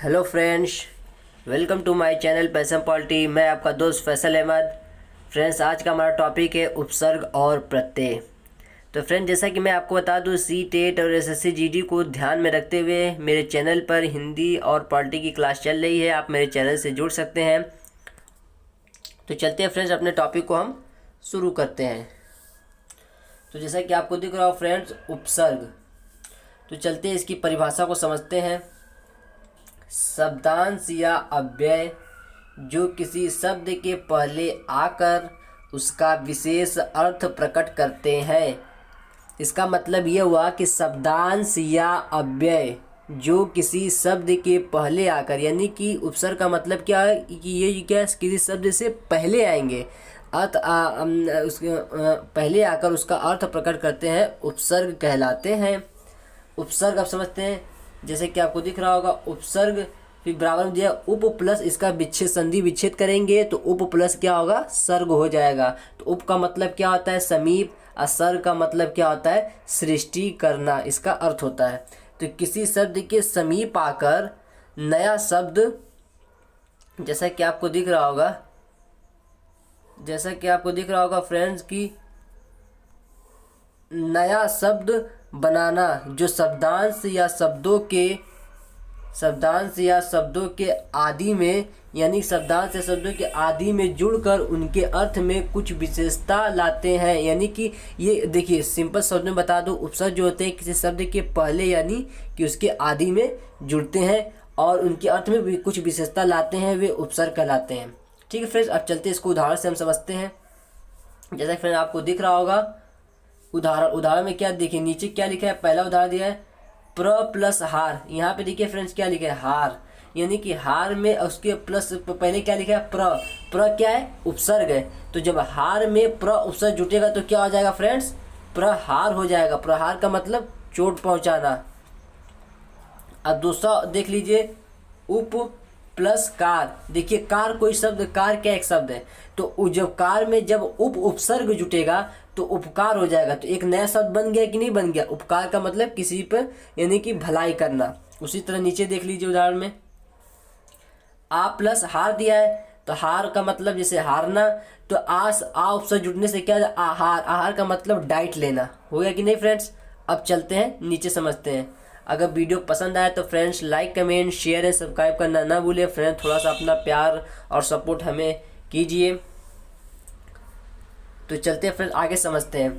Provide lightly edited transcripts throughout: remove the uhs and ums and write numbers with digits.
Hello friends, welcome to my channel Passion Polity. मैं आपका दोस्त फैसल अहमद। फ्रेंड्स, आज का हमारा टॉपिक है उपसर्ग और प्रत्यय। तो फ्रेंड्स, जैसा कि मैं आपको बता दूं, सी टेट और एसएससी जीडी को ध्यान में रखते हुए मेरे चैनल पर हिंदी और पॉलिटी की क्लास चल रही है। आप मेरे चैनल से जुड़ सकते हैं। तो चलते हैं फ्रेंड्स, अपने टॉपिक को हम शुरू करते हैं। तो जैसा कि आपको दिख रहा हो फ्रेंड्स, उपसर्ग। तो चलते हैं इसकी परिभाषा को समझते हैं। शब्दांश या अव्यय जो किसी शब्द के पहले आकर उसका विशेष अर्थ प्रकट करते हैं। इसका मतलब यह हुआ कि शब्दांश या अव्यय जो किसी शब्द के पहले आकर, यानी कि उपसर्ग का मतलब क्या है कि ये क्या किसी शब्द से पहले आएंगे, उसके पहले आकर उसका अर्थ प्रकट करते हैं, उपसर्ग कहलाते हैं। उपसर्ग आप समझते हैं, जैसे कि आपको दिख रहा होगा उपसर्ग, फिर बराबर में दिया उप प्लस इसका विच्छेद, संधि विच्छेद करेंगे तो उप प्लस क्या होगा, सर्ग हो जाएगा। तो उप का मतलब क्या होता है, समीप, और सर्ग का मतलब क्या होता है, सृष्टि करना, इसका अर्थ होता है। तो किसी शब्द के समीप आकर नया शब्द, जैसा कि आपको दिख रहा होगा फ्रेंड्स, कि नया शब्द बनाना जो शब्दांश या शब्दों के आदि में, यानी शब्दांश या शब्दों के आदि में जुड़कर उनके अर्थ में कुछ विशेषता लाते हैं। यानी कि ये देखिए, सिंपल शब्द में बता दो, उपसर्ग जो होते हैं किसी शब्द के पहले यानी कि उसके आदि में जुड़ते हैं और उनके अर्थ में भी कुछ विशेषता लाते हैं, वे उपसर्ग कहलाते हैं। ठीक है फ्रेंड्स, अब चलते हैं इसको उदाहरण से हम समझते हैं। जैसा फ्रेंड आपको दिख रहा होगा उदाहरण में क्या देखिए, नीचे क्या लिखा है, पहला उदाहरण दिया है प्र प्लस हार। यहाँ पे देखिए फ्रेंड्स क्या लिखा है, हार, यानी कि हार में उसके प्लस पहले क्या लिखा है, प्र क्या है, उपसर्ग है। तो जब हार में प्र उपसर्ग जुटेगा तो क्या हो जाएगा फ्रेंड्स, प्रहार हो जाएगा। प्रहार का मतलब चोट पहुंचाना। अब दूसरा देख लीजिए, उप प्लस कार। देखिए कार कोई शब्द, कार क्या एक शब्द है, तो जब कार में जब उपसर्ग जुटेगा तो उपकार हो जाएगा। तो एक नया शब्द बन गया कि नहीं बन गया। उपकार का मतलब किसी पर, यानी कि भलाई करना। उसी तरह नीचे देख लीजिए उदाहरण में, आ प्लस हार दिया है, तो हार का मतलब जैसे हारना, तो आ उपसर्ग जुटने से क्या, आहार, आहार का मतलब डाइट लेना। हो गया कि नहीं फ्रेंड्स। अब चलते हैं नीचे समझते हैं। अगर वीडियो पसंद आए तो friends like, comment, share and subscribe करना ना भूलें। फ्रेंड्स थोड़ा सा अपना प्यार और सपोर्ट हमें कीजिए। तो चलते हैं फ्रेंड्स आगे समझते हैं।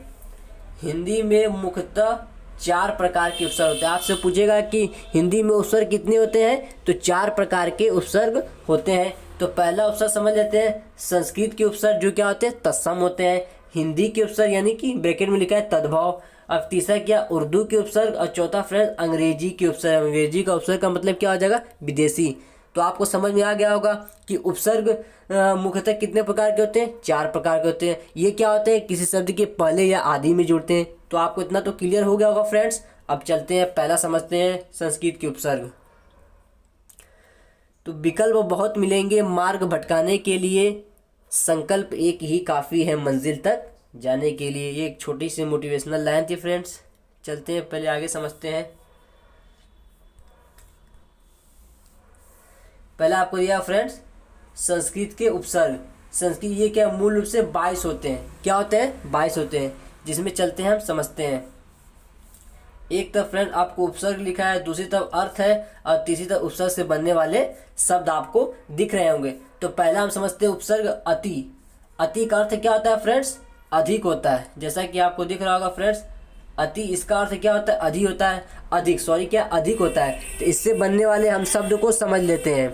हिंदी में मुख्यतः 4 प्रकार के उपसर्ग होते हैं। आपसे पूछेगा कि हिंदी में उपसर्ग कितने होते हैं, तो 4 प्रकार के उपसर्ग होते हैं। तो पहला उपसर्ग समझ लेते हैं, संस्कृत के उपसर्ग जो क्या होते हैं, तत्सम होते हैं। हिंदी के उपसर्ग यानी कि ब्रैकेट में लिखा है तद्भव। अब तीसरा क्या, उर्दू के उपसर्ग। और चौथा फ्रेंड अंग्रेजी के उपसर्ग। अंग्रेजी का उपसर्ग का मतलब क्या हो जाएगा, विदेशी। तो आपको समझ में आ गया होगा कि उपसर्ग मुख्यतः कितने प्रकार के होते हैं, 4 प्रकार के होते हैं। ये क्या होते हैं, किसी शब्द के पहले या आदि में जुड़ते हैं। तो आपको इतना तो क्लियर हो गया होगा फ्रेंड्स। अब चलते हैं, पहला समझते हैं संस्कृत के उपसर्ग। तो विकल्प बहुत मिलेंगे मार्ग भटकाने के लिए, संकल्प एक ही काफ़ी है मंजिल तक जाने के लिए। ये एक छोटी सी मोटिवेशनल लाइन थी फ्रेंड्स। चलते हैं पहले आगे समझते हैं। पहला आपको दिया फ्रेंड्स संस्कृत के उपसर्ग। संस्कृत ये क्या, मूल रूप से 22 होते हैं। क्या होते हैं, 22 होते हैं, जिसमें चलते हैं हम समझते हैं। एक तरफ फ्रेंड आपको उपसर्ग लिखा है, दूसरी तरफ अर्थ है, और तीसरी तरफ उपसर्ग से बनने वाले शब्द आपको दिख रहे होंगे। तो पहला हम समझते हैं उपसर्ग अति। अति का अर्थ क्या होता है फ्रेंड्स, अधिक होता है। जैसा कि आपको दिख रहा होगा फ्रेंड्स, अति इसका अर्थ क्या होता है, अधिक होता है, अधिक होता है। तो इससे बनने वाले हम शब्द को समझ लेते हैं।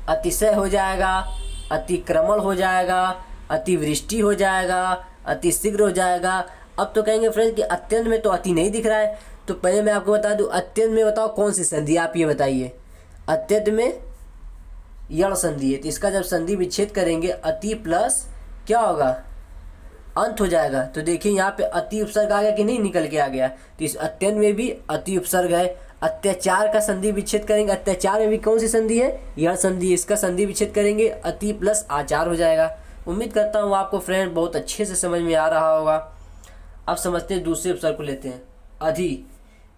अतिशय हो जाएगा, अतिक्रमण हो जाएगा, अतिवृष्टि हो जाएगा, अतिशीघ्र हो जाएगा। अब तो कहेंगे फ्रेंड्स कि अत्यंत में तो अति नहीं दिख रहा है। तो पहले मैं आपको बता दूं, अत्यंत में बताओ कौन सी संधि, आप ये बताइए। अत्यंत में यण संधि है, तो इसका जब संधि विच्छेद करेंगे, अति प्लस क्या होगा, अंत हो जाएगा। तो देखिए यहाँ पे अति उपसर्ग आ गया कि नहीं, निकल के आ गया। तो इस अत्यंत में भी अति उपसर्ग है। अत्याचार का संधि विच्छेद करेंगे, अत्याचार में भी कौन सी संधि है, यह संधि। इसका संधि विच्छेद करेंगे, अति प्लस आचार हो जाएगा। उम्मीद करता हूँ आपको फ्रेंड बहुत अच्छे से समझ में आ रहा होगा। अब समझते हैं दूसरे उपसर्ग को लेते हैं, अधि।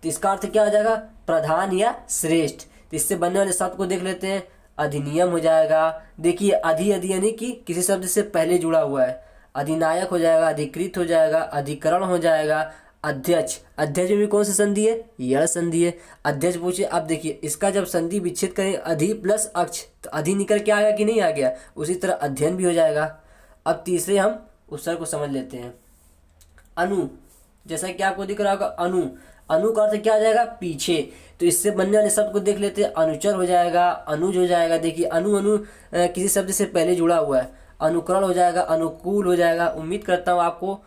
तो इसका अर्थ क्या हो जाएगा, प्रधान या श्रेष्ठ। तो इससे बनने वाले शब्द को देख लेते हैं। अधिनियम हो जाएगा, देखिए अधि यानी कि किसी शब्द से पहले जुड़ा हुआ है। अधिनायक हो जाएगा, अधिकृत हो जाएगा, अधिकरण हो जाएगा, अध्यक्ष। अध्यक्ष में भी कौन सी संधि है? यह संधि है। अध्यक्ष पूछे, अब देखिए इसका जब संधि विच्छेद करें अधि प्लस अक्ष तो अधि निकल के आ गया कि नहीं आ गया, उसी तरह अध्ययन भी हो जाएगा। अब तीसरे हम उपसर्ग को समझ लेते हैं। अनु, जैसा कि आपको दिख रहा होगा अनु, अनु का अर्थ क्या आ जाएगा? पीछे। तो इससे बनने वाले शब्द को देख लेते हैं। अनुचर हो जाएगा, अनुज हो जाएगा, देखिए अनु किसी शब्द से पहले जुड़ा हुआ है। अनुकरण हो जाएगा, अनुकूल हो जाएगा। उम्मीद करता हूँ आपको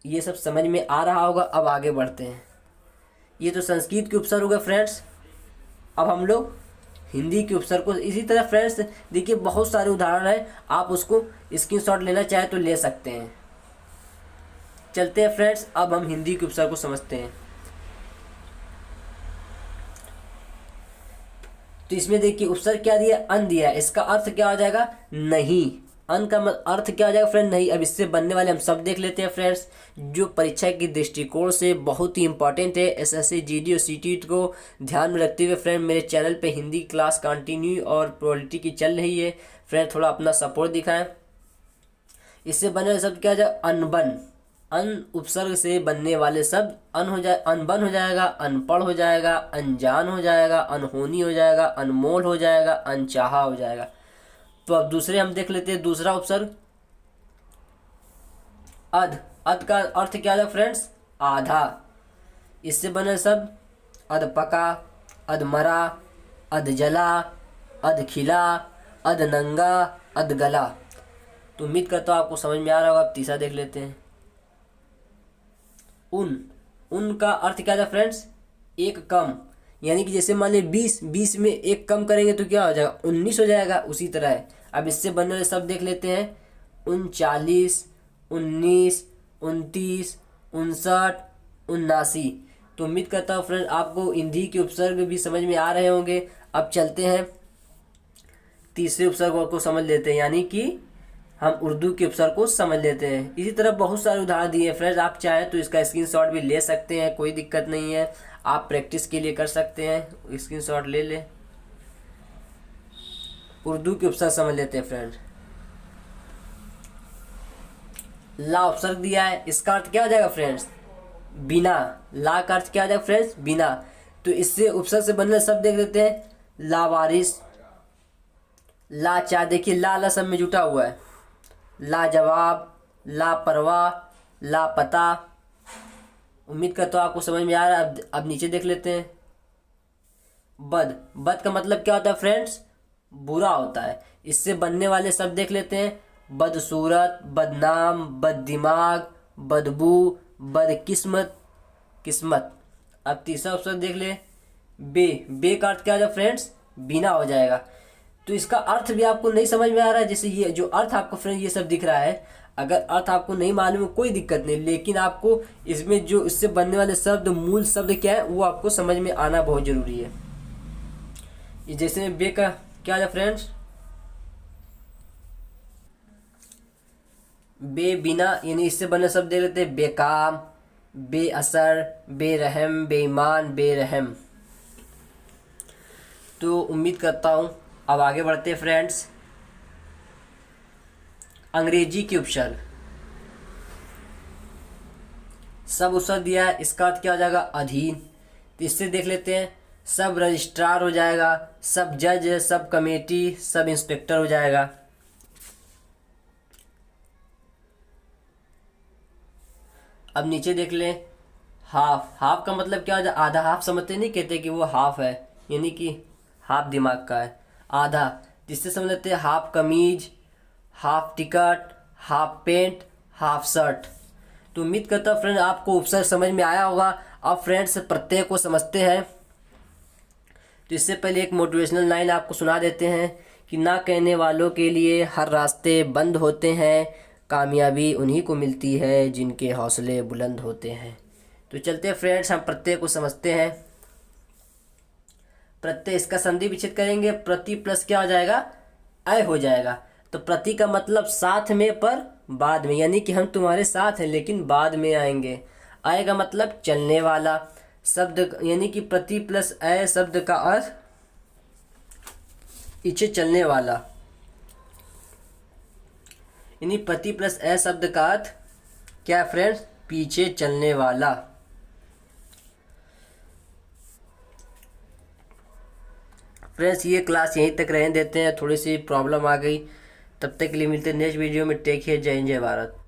ये सब समझ में आ रहा होगा। अब आगे बढ़ते हैं। ये तो संस्कृत के उपसर्ग हो गए फ्रेंड्स। अब हम लोग हिंदी के उपसर्ग को इसी तरह फ्रेंड्स देखिए बहुत सारे उदाहरण है, आप उसको स्क्रीनशॉट लेना चाहे तो ले सकते हैं। चलते हैं फ्रेंड्स, अब हम हिंदी के उपसर्ग को समझते हैं। तो इसमें देखिए उपसर्ग क्या दिया? अन दिया है। इसका अर्थ क्या हो जाएगा? नहीं। अन का अर्थ क्या हो जाएगा फ्रेंड? नहीं। अब इससे बनने वाले हम सब देख लेते हैं फ्रेंड्स, जो परीक्षा के दृष्टिकोण से बहुत ही इंपॉर्टेंट है। एसएससी, जीडी और सीटीईटी को ध्यान में रखते हुए फ्रेंड मेरे चैनल पे हिंदी क्लास कंटिन्यू और पॉलिटी की चल रही है। फ्रेंड थोड़ा अपना सपोर्ट दिखाएं। इससे बनने वाले शब्द क्या हो जाएगा? अनबन। अन उपसर्ग से बनने वाले शब्द अन हो जाए, अनबन हो जाएगा, अनपढ़ हो जाएगा, अनजान हो जाएगा, अनहोनी हो जाएगा, अनमोल हो जाएगा, अनचाहा हो जाएगा। तो अब दूसरे हम देख लेते हैं। दूसरा उपसर्ग अध। अध का अर्थ क्या है फ्रेंड्स? आधा। इससे बने शब्द अधपका, अधमरा, अधजला, अधखिला, अधनंगा, अधगला। तो उम्मीद करता हूँ आपको समझ में आ रहा होगा। अब तीसरा देख लेते हैं। उन का अर्थ क्या था फ्रेंड्स? एक कम, यानी कि जैसे मान लीजिए 20 में एक कम करेंगे तो क्या हो जाएगा? 19 हो जाएगा। उसी तरह है। अब इससे बनने वाले शब्द देख लेते हैं। 39, 19, 29, 59, 79। तो उम्मीद करता हूँ फ्रेंड आपको हिंदी के उपसर्ग भी समझ में आ रहे होंगे। अब चलते हैं तीसरे उपसर्ग को समझ लेते हैं, यानी कि हम उर्दू के उपसर्ग को समझ लेते हैं। इसी तरह बहुत सारे उदाहरण दिए हैं फ्रेंड्स, आप चाहें तो इसका स्क्रीनशॉट भी ले सकते हैं, कोई दिक्कत नहीं है। आप प्रैक्टिस के लिए कर सकते हैं, स्क्रीनशॉट ले लें। उर्दू के उपसर्ग समझ लेते हैं फ्रेंड। ला उपसर्ग दिया है, इसका अर्थ क्या हो जाएगा फ्रेंड्स? बिना। ला का अर्थ क्या हो जाएगा फ्रेंड्स? बिना। तो इससे उपसर्ग से बनने शब्द देख लेते हैं। लावारिस, लाचार, देखिए ला सब में जुटा हुआ है। लाजवाब, लापरवाह, लापता। उम्मीद करता हूँ आपको समझ में आ रहा है। अब नीचे देख लेते हैं। बद। बद का मतलब क्या होता है फ्रेंड्स? बुरा होता है। इससे बनने वाले शब्द देख लेते हैं। बदसूरत, बदनाम, बददिमाग, बदबू, बदकिस्मत, किस्मत। अब तीसरा ऑप्शन देख ले। बे का अर्थ क्या हो जाएगा फ्रेंड्स? बिना हो जाएगा। तो इसका अर्थ भी आपको नहीं समझ में आ रहा है। जैसे ये जो अर्थ आपको फ्रेंड ये सब दिख रहा है, अगर अर्थ आपको नहीं मालूम है कोई दिक्कत नहीं, लेकिन आपको इसमें जो इससे बनने वाले शब्द, मूल शब्द क्या है वो आपको समझ में आना बहुत जरूरी है। जैसे बे का क्या है फ्रेंड्स? बे बिना, यानी इससे बने शब्द दे लेते हैं। बेकाम, बेअसर, बेरहम, बेईमान, बेरहम। तो उम्मीद करता हूँ अब आगे बढ़ते हैं फ्रेंड्स। अंग्रेजी के उपसर्ग। सब उपसर्ग दिया है, इसका अर्थ क्या हो जाएगा? अधीन। तो इससे देख लेते हैं। सब रजिस्ट्रार हो जाएगा, सब जज, सब कमेटी, सब इंस्पेक्टर हो जाएगा। अब नीचे देख लें। हाफ। हाफ का मतलब क्या हो जाए? आधा। हाफ समझते नहीं, कहते कि वो हाफ है, यानी कि हाफ दिमाग का है, आधा। जिससे समझ लेते हैं हाफ कमीज, half ticket, half pant, half shirt. तो उम्मीद करता हूँ फ्रेंड आपको उपसर्ग समझ में आया होगा। अब फ्रेंड्स प्रत्यय को समझते हैं। तो इससे पहले एक मोटिवेशनल लाइन आपको सुना देते हैं कि ना कहने वालों के लिए हर रास्ते बंद होते हैं, कामयाबी उन्हीं को मिलती है जिनके हौसले बुलंद होते हैं। तो चलते हैं फ्रेंड्स, हम प्रत्यय को समझते हैं। प्रत्यय, इसका संधि विच्छेद करेंगे। प्रति प्लस क्या हो जाएगा? अय हो जाएगा। तो प्रति का मतलब साथ में पर बाद में, यानी कि हम तुम्हारे साथ हैं लेकिन बाद में आएंगे। अय का मतलब चलने वाला शब्द, यानी कि प्रति प्लस अय शब्द का अर्थ पीछे चलने वाला, यानी पति प्लस ए शब्द का अर्थ क्या फ्रेंड्स, पीछे चलने वाला। फ्रेंड्स ये क्लास यहीं तक रहने देते हैं, थोड़ी सी प्रॉब्लम आ गई। तब तक के लिए मिलते हैं नेक्स्ट वीडियो में। टेक केयर, जय हिंद, जय भारत।